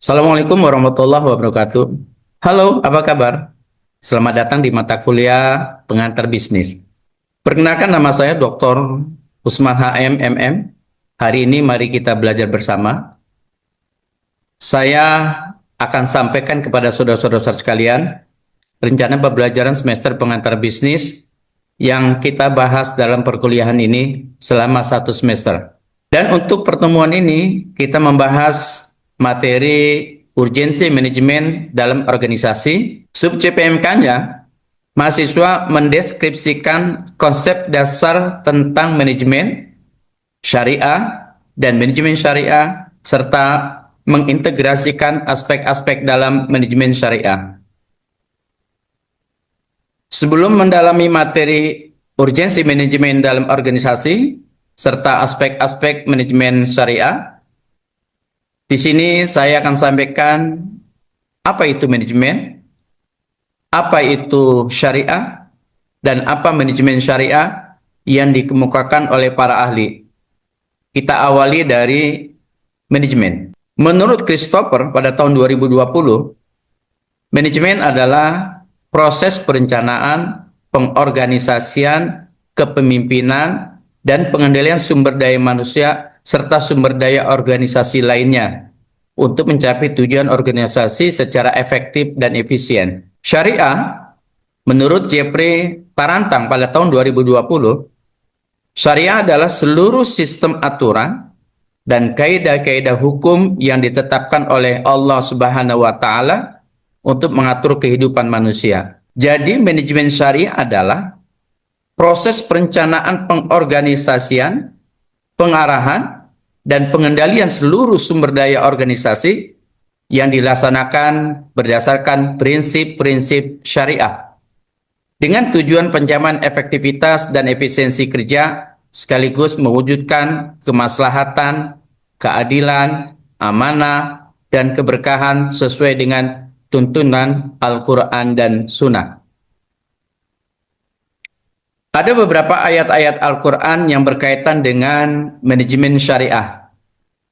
Assalamualaikum warahmatullahi wabarakatuh. Halo, apa kabar? Selamat datang di mata kuliah pengantar bisnis. Perkenalkan, nama saya Dr. Usman HM MM. Hari ini mari kita belajar bersama. Saya akan sampaikan kepada saudara-saudara sekalian rencana pembelajaran semester pengantar bisnis yang kita bahas dalam perkuliahan ini selama satu semester. Dan untuk pertemuan ini, kita membahas materi urgensi manajemen dalam organisasi. Sub CPMK-nya, mahasiswa mendeskripsikan konsep dasar tentang manajemen syariah dan manajemen syariah, serta mengintegrasikan aspek-aspek dalam manajemen syariah. Sebelum mendalami materi urgensi manajemen dalam organisasi serta aspek-aspek manajemen syariah, di sini saya akan sampaikan apa itu manajemen, apa itu syariah, dan apa manajemen syariah yang dikemukakan oleh para ahli. Kita awali dari manajemen. Menurut Christopher pada tahun 2020, manajemen adalah proses perencanaan, pengorganisasian, kepemimpinan, dan pengendalian sumber daya manusia serta sumber daya organisasi lainnya untuk mencapai tujuan organisasi secara efektif dan efisien. Syariah, menurut Jeffrey Tarantang pada tahun 2020, syariah adalah seluruh sistem aturan dan kaidah-kaidah hukum yang ditetapkan oleh Allah Subhanahu wa Ta'ala untuk mengatur kehidupan manusia. Jadi, manajemen syariah adalah proses perencanaan, pengorganisasian, pengarahan, dan pengendalian seluruh sumber daya organisasi yang dilaksanakan berdasarkan prinsip-prinsip syariah dengan tujuan pencapaian efektivitas dan efisiensi kerja sekaligus mewujudkan kemaslahatan, keadilan, amanah, dan keberkahan sesuai dengan tuntunan Al-Quran dan Sunnah. Ada beberapa ayat-ayat Al-Quran yang berkaitan dengan manajemen syariah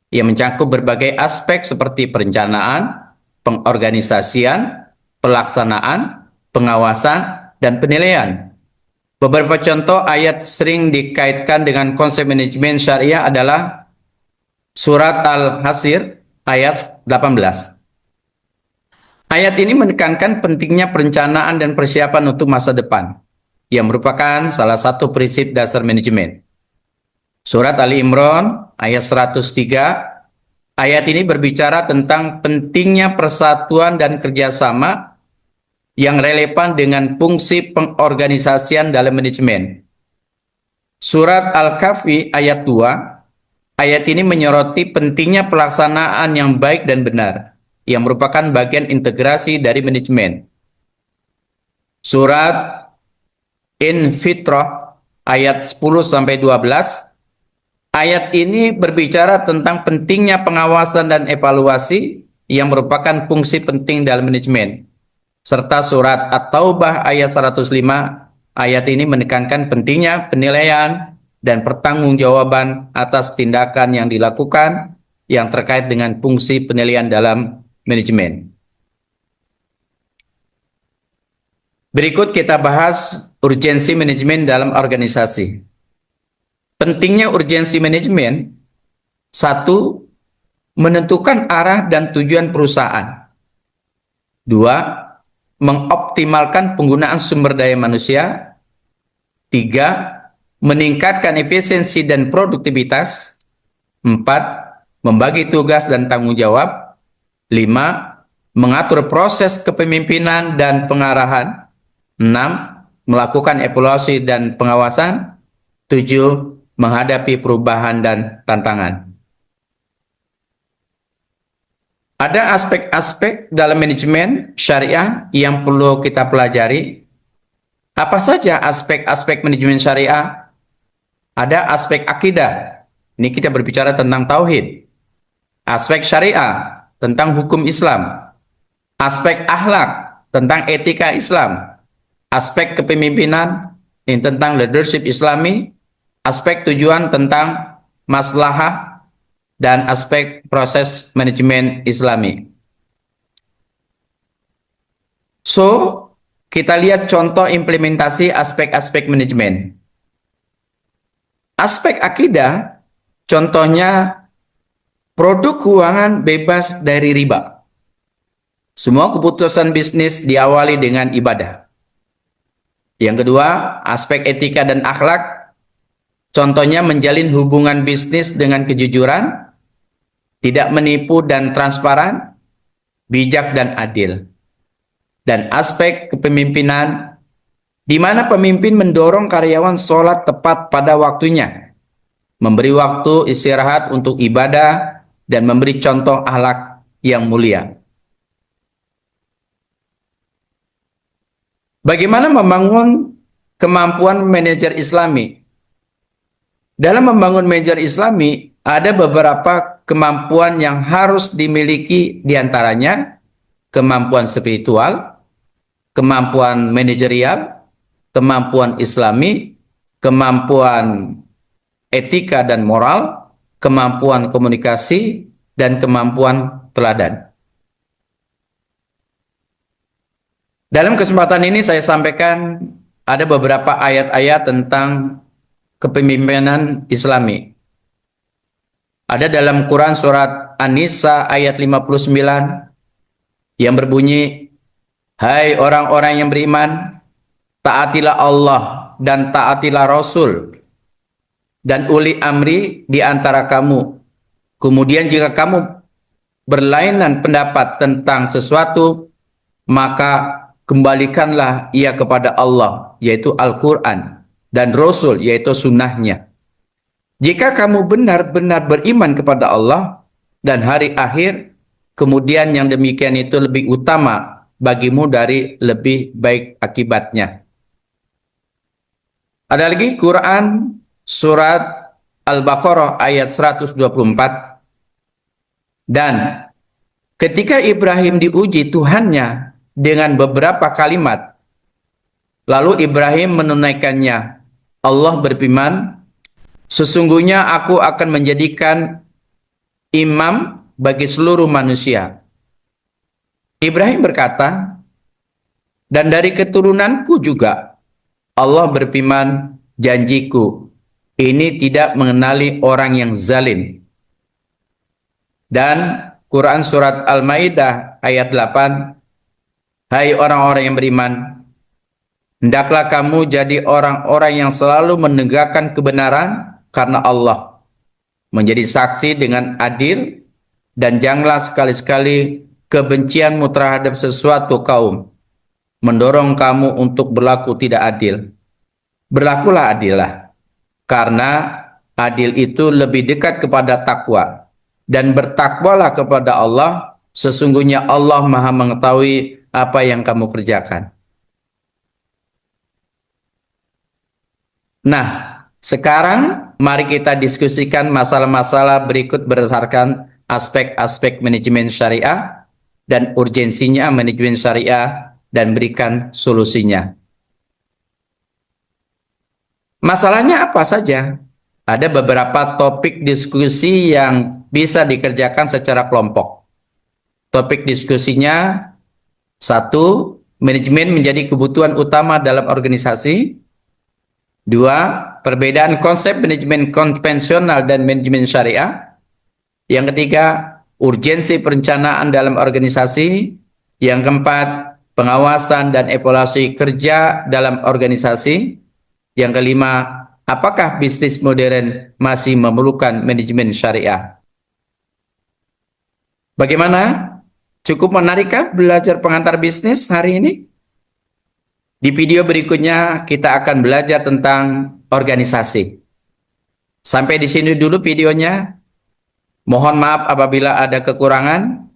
yang mencakup berbagai aspek seperti perencanaan, pengorganisasian, pelaksanaan, pengawasan, dan penilaian. Beberapa contoh ayat sering dikaitkan dengan konsep manajemen syariah adalah surat Al-Hasr ayat 18. Ayat ini menekankan pentingnya perencanaan dan persiapan untuk masa depan, yang merupakan salah satu prinsip dasar manajemen. Surat Ali Imran ayat 103, ayat ini berbicara tentang pentingnya persatuan dan kerjasama yang relevan dengan fungsi pengorganisasian dalam manajemen. Surat Al-Kahfi ayat 2, ayat ini menyoroti pentingnya pelaksanaan yang baik dan benar, yang merupakan bagian integrasi dari manajemen. Surat Infitrah ayat 10-12, ayat ini berbicara tentang pentingnya pengawasan dan evaluasi yang merupakan fungsi penting dalam manajemen. Serta surat At-Taubah ayat 105, ayat ini menekankan pentingnya penilaian dan pertanggungjawaban atas tindakan yang dilakukan yang terkait dengan fungsi penilaian dalam manajemen. Berikut kita bahas urgensi manajemen dalam organisasi. Pentingnya urgensi manajemen: 1. Menentukan arah dan tujuan perusahaan. 2. Mengoptimalkan penggunaan sumber daya manusia. 3. Meningkatkan efisiensi dan produktivitas. 4. Membagi tugas dan tanggung jawab. 5. Mengatur proses kepemimpinan dan pengarahan. 6. Melakukan evaluasi dan pengawasan. 7. Menghadapi perubahan dan tantangan. Ada aspek-aspek dalam manajemen syariah yang perlu kita pelajari. Apa saja aspek-aspek manajemen syariah? Ada aspek akidah. Ini kita berbicara tentang tauhid. Aspek syariah, tentang hukum Islam. Aspek akhlak, tentang etika Islam. Aspek kepemimpinan, ini tentang leadership Islami. Aspek tujuan, tentang maslahah, dan aspek proses manajemen Islami. So, kita lihat contoh implementasi aspek-aspek manajemen. Aspek akidah, contohnya produk keuangan bebas dari riba. Semua keputusan bisnis diawali dengan ibadah. Yang kedua, aspek etika dan akhlak, contohnya menjalin hubungan bisnis dengan kejujuran, tidak menipu dan transparan, bijak dan adil. Dan aspek kepemimpinan, di mana pemimpin mendorong karyawan sholat tepat pada waktunya, memberi waktu istirahat untuk ibadah, dan memberi contoh akhlak yang mulia. Bagaimana membangun kemampuan manajer Islami? Dalam membangun manajer Islami, ada beberapa kemampuan yang harus dimiliki, diantaranya kemampuan spiritual, kemampuan manajerial, kemampuan Islami, kemampuan etika dan moral, kemampuan komunikasi, dan kemampuan teladan. Dalam kesempatan ini saya sampaikan ada beberapa ayat-ayat tentang kepemimpinan Islami. Ada dalam Quran surat An-Nisa ayat 59 yang berbunyi, "Hai orang-orang yang beriman, taatilah Allah dan taatilah Rasul dan uli amri di antara kamu. Kemudian jika kamu berlainan pendapat tentang sesuatu, maka kembalikanlah ia kepada Allah, yaitu Al-Quran, dan Rasul, yaitu sunnahnya. Jika kamu benar-benar beriman kepada Allah dan hari akhir, kemudian yang demikian itu lebih utama bagimu dari lebih baik akibatnya." Ada lagi Quran surat Al-Baqarah ayat 124. Dan ketika Ibrahim diuji Tuhannya dengan beberapa kalimat, lalu Ibrahim menunaikannya, Allah berfirman, "Sesungguhnya aku akan menjadikan imam bagi seluruh manusia." Ibrahim berkata, "Dan dari keturunanku juga." Allah berfirman, "Janjiku ini tidak mengenali orang yang zalim." Dan Quran surat Al-Maidah ayat 8, "Hai orang-orang yang beriman, hendaklah kamu jadi orang-orang yang selalu menegakkan kebenaran karena Allah, menjadi saksi dengan adil, dan janganlah sekali-sekali kebencianmu terhadap sesuatu kaum mendorong kamu untuk berlaku tidak adil. Berlakulah adillah, karena adil itu lebih dekat kepada takwa, dan bertakwalah kepada Allah, sesungguhnya Allah Maha mengetahui apa yang kamu kerjakan." Nah, sekarang mari kita diskusikan masalah-masalah berikut berdasarkan aspek-aspek manajemen syariah dan urgensinya manajemen syariah, dan berikan solusinya. Masalahnya apa saja? Ada beberapa topik diskusi yang bisa dikerjakan secara kelompok. Topik diskusinya, 1. Manajemen menjadi kebutuhan utama dalam organisasi. 2. Perbedaan konsep manajemen konvensional dan manajemen syariah. Yang ketiga, urgensi perencanaan dalam organisasi. Yang keempat, pengawasan dan evaluasi kerja dalam organisasi. Yang kelima, apakah bisnis modern masih memerlukan manajemen syariah? Bagaimana? Cukup menarikkah belajar pengantar bisnis hari ini? Di video berikutnya kita akan belajar tentang organisasi. Sampai di sini dulu videonya. Mohon maaf apabila ada kekurangan.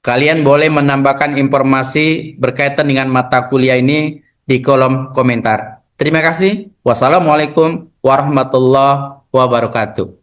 Kalian boleh menambahkan informasi berkaitan dengan mata kuliah ini di kolom komentar. Terima kasih. Wassalamualaikum warahmatullahi wabarakatuh.